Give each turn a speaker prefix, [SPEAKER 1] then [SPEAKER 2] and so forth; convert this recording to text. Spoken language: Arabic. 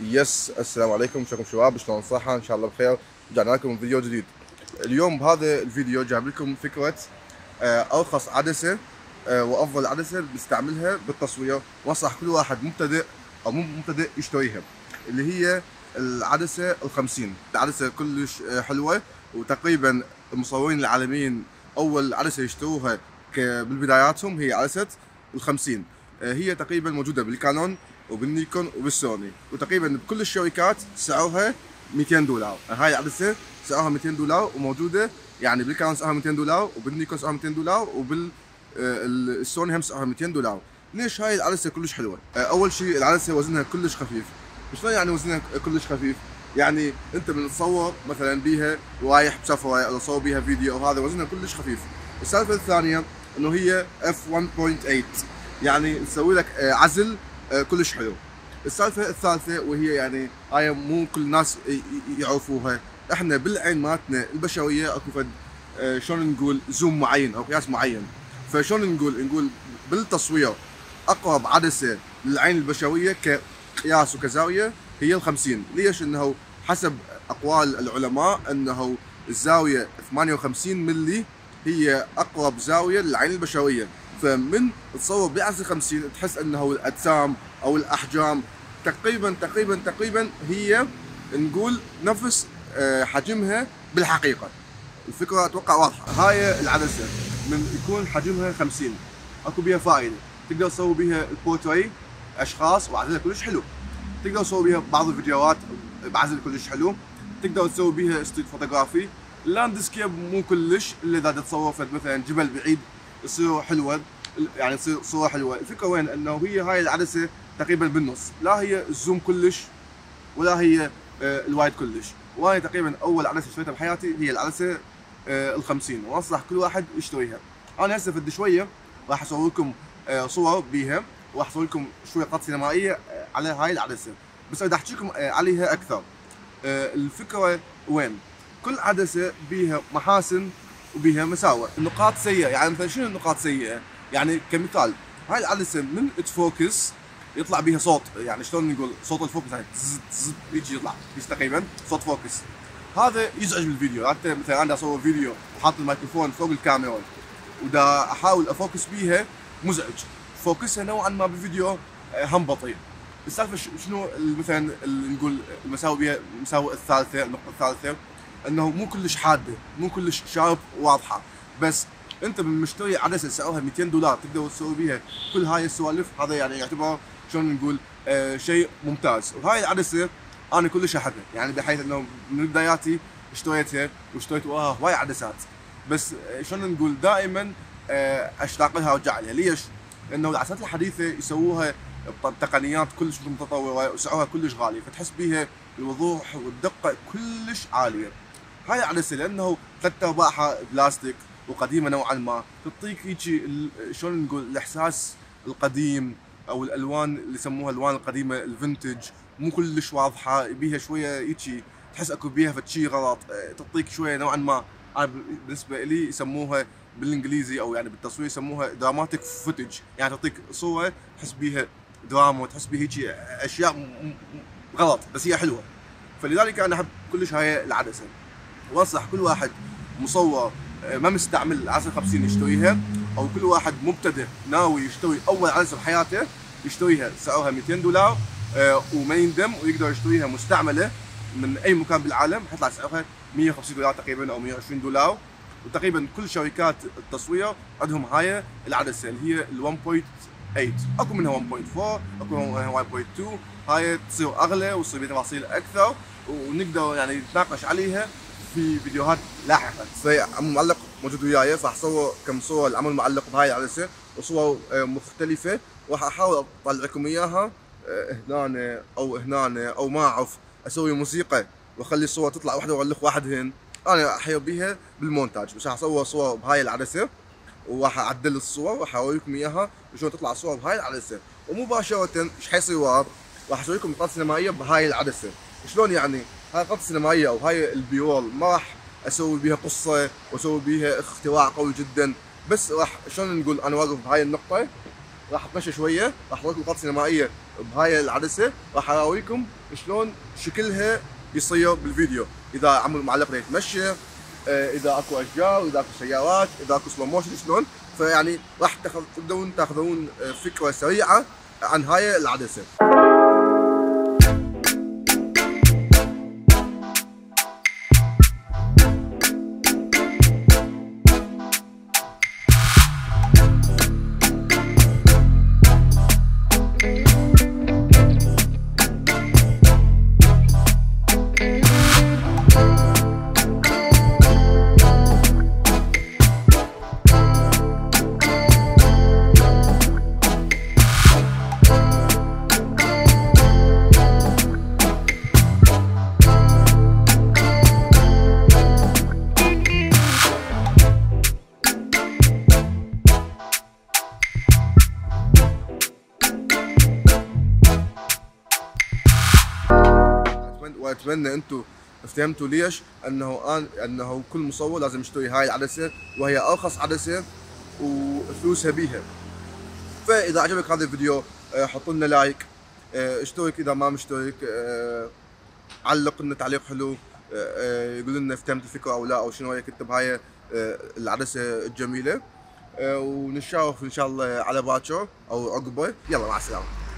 [SPEAKER 1] السلام عليكم، شلونكم شباب؟ شلون الصحة؟ ان شاء الله بخير. رجعنا لكم فيديو جديد. اليوم بهذا الفيديو جايب لكم فكرة ارخص عدسة وافضل عدسة بنستعملها بالتصوير، وانصح كل واحد مبتدئ او مو مبتدئ يشتريها، اللي هي العدسة ال50. العدسة كلش حلوة، وتقريبا المصورين العالميين اول عدسة يشتروها بالبداياتهم هي عدسة ال50. هي تقريبا موجودة بالكانون وبالنيكون وبالسوني، وتقريبا بكل الشركات سعرها $200. هاي العدسة سعرها $200 وموجودة يعني بالكانون سعرها $200 وبالنيكون سعرها $200 وبالسوني هم سعرها $200. ليش هاي العدسة كلش حلوة؟ أول شيء العدسة وزنها كلش خفيف. شلون يعني وزنها كلش خفيف؟ يعني أنت من تصور مثلا بيها رايح بسفرة أو تصور بيها فيديو أو هذا، وزنها كلش خفيف. السالفة الثانية إنه هي f1.8، يعني تسوي لك عزل كلش حلو. السالفه الثالثه وهي يعني هاي مو كل الناس يعرفوها، احنا بالعين مالتنا البشريه اكو فد شلون نقول زوم معين او قياس معين. فشلون نقول بالتصوير اقرب عدسه للعين البشريه كقياس وكزاويه هي ال50. ليش؟ انه حسب اقوال العلماء انه الزاويه 58 ملي هي اقرب زاويه للعين البشريه. فمن تصور بعدسه 50 تحس انه الاجسام او الاحجام تقريبا هي نقول نفس حجمها بالحقيقه. الفكره اتوقع واضحه. هاي العدسه من يكون حجمها 50 اكو بيها فائده، تقدر تسوي بيها البورتري اشخاص وعزلها كلش حلو، تقدر تسوي بيها بعض الفيديوهات بعزل كلش حلو، تقدر تسوي بيها ستريت فوتوغرافي. اللاندسكيب مو كلش، الا اذا تصور مثلا جبل بعيد تصير حلوه، يعني تصير صوره حلوه. الفكره وين؟ انه هي هاي العدسه تقريبا بالنص، لا هي الزوم كلش ولا هي الوايد كلش. وانا تقريبا اول عدسه اشتريتها بحياتي هي العدسه ال50، وانصح كل واحد يشتريها. انا هسه فد شويه راح اسوي لكم صور بيها، وراح اسوي لكم شويه قط سينمائيه على هاي العدسه، بس بدي احكي لكم عليها اكثر. الفكره وين؟ كل عدسه بيها محاسن وبيها مساوئ. النقاط سيئه، يعني مثلا شنو النقاط سيئه؟ يعني كمثال هاي العدسه من تفوكس يطلع بيها صوت، يعني شلون نقول صوت الفوكس، يعني تز يجي يطلع تقريبا صوت فوكس. هذا يزعج بالفيديو. انت مثلا انا اصور فيديو وحاط الميكروفون فوق الكاميرا ودا احاول افوكس بيها، مزعج. فوكسها نوعا ما بالفيديو هم بطيء. السالفه شنو مثلا نقول المساوئ بيها؟ المساوئ الثالثه، النقطه الثالثه انه مو كلش حاده، مو كلش شارب واضحه. بس انت من مشتري عدسه سعرها $200 تقدر تسوي بيها كل هاي السوالف، هذا يعني يعتبر شلون نقول شيء ممتاز. وهاي العدسه انا كلش احبها، يعني بحيث انه من بداياتي اشتريتها واشتريت وراها هواي عدسات، بس شلون نقول دائما اشتاق لها وارجع لها. ليش؟ لانه العدسات الحديثه يسووها بتقنيات كلش متطوره وسعرها كلش غالي، فتحس بيها الوضوح والدقه كلش عاليه. هاي العدسه لانه ثلاث ارباعها بلاستيك وقديمه نوعا ما، تعطيك هيجي شلون نقول الاحساس القديم، او الالوان اللي يسموها الالوان القديمه الفنتج، مو كلش واضحه، بيها شويه هيجي تحس اكو بيها فشي غلط، تعطيك شويه نوعا ما. انا بالنسبه لي يسموها بالانجليزي او يعني بالتصوير يسموها دراماتيك فوتج، يعني تعطيك صوره تحس بيها دراما وتحس بيها هيجي اشياء غلط، بس هي حلوه. فلذلك انا احب كلش هاي العدسه، وانصح كل واحد مصور ما مستعمل العدسه 50 يشتريها، او كل واحد مبتدئ ناوي يشتري اول عدسه بحياته يشتريها. سعرها $200 وما يندم، ويقدر يشتريها مستعمله من اي مكان بالعالم حيطلع سعرها $150 تقريبا او $120. وتقريبا كل شركات التصوير عندهم هاي العدسه اللي هي ال 1.8، اكو منها 1.4، اكو منها 1.2. هاي تصير اغلى وتصير بتفاصيل اكثر، ونقدر يعني نتناقش عليها في فيديوهات لاحقه. عم معلق موجود وياي، فراح اصور كم صور العمل معلق بهاي العدسه وصور مختلفه، وراح احاول اطلع لكم اياها هنا او هنا، او ما اعرف اسوي موسيقى واخلي الصور تطلع واحده واغلق واحد انا احيا بيها بالمونتاج. بس راح اصور صور بهاي العدسه وراح اعدل الصور وراح اوريكم اياها شلون تطلع الصور بهاي العدسه. ومباشره ايش حيصير ورا؟ راح اسوي لكم لقطات سينمائيه بهاي العدسه. شلون يعني؟ هاي قطعة سينمائية او هاي البيول ما راح اسوي بيها قصة واسوي بيها اختراع قوي جدا، بس راح شلون نقول انا واقف بهاي النقطة راح اتمشى شويه، راح احط لكم لقطات سينمائيه بهاي العدسه، راح اراويكم شلون شكلها يصير بالفيديو، اذا عمرو معلق يتمشى، اذا اكو اشجار، اذا اكو سيارات، اذا اكو سلو موشن شلون. فيعني راح تقدرون تاخذون فكره سريعه عن هاي العدسه. واتمنى انتم فهمتوا ليش انه كل مصور لازم يشتري هاي العدسه، وهي ارخص عدسه وفلوسها بيها. فاذا عجبك هذا الفيديو حطوا لنا لايك، اشترك اذا ما مشترك، علق لنا تعليق حلو، يقول لنا فهمت الفكره او لا، او شنو رايك انت بهاي العدسه الجميله، ونتشارك ان شاء الله على باكر او عقبه. يلا مع السلامه.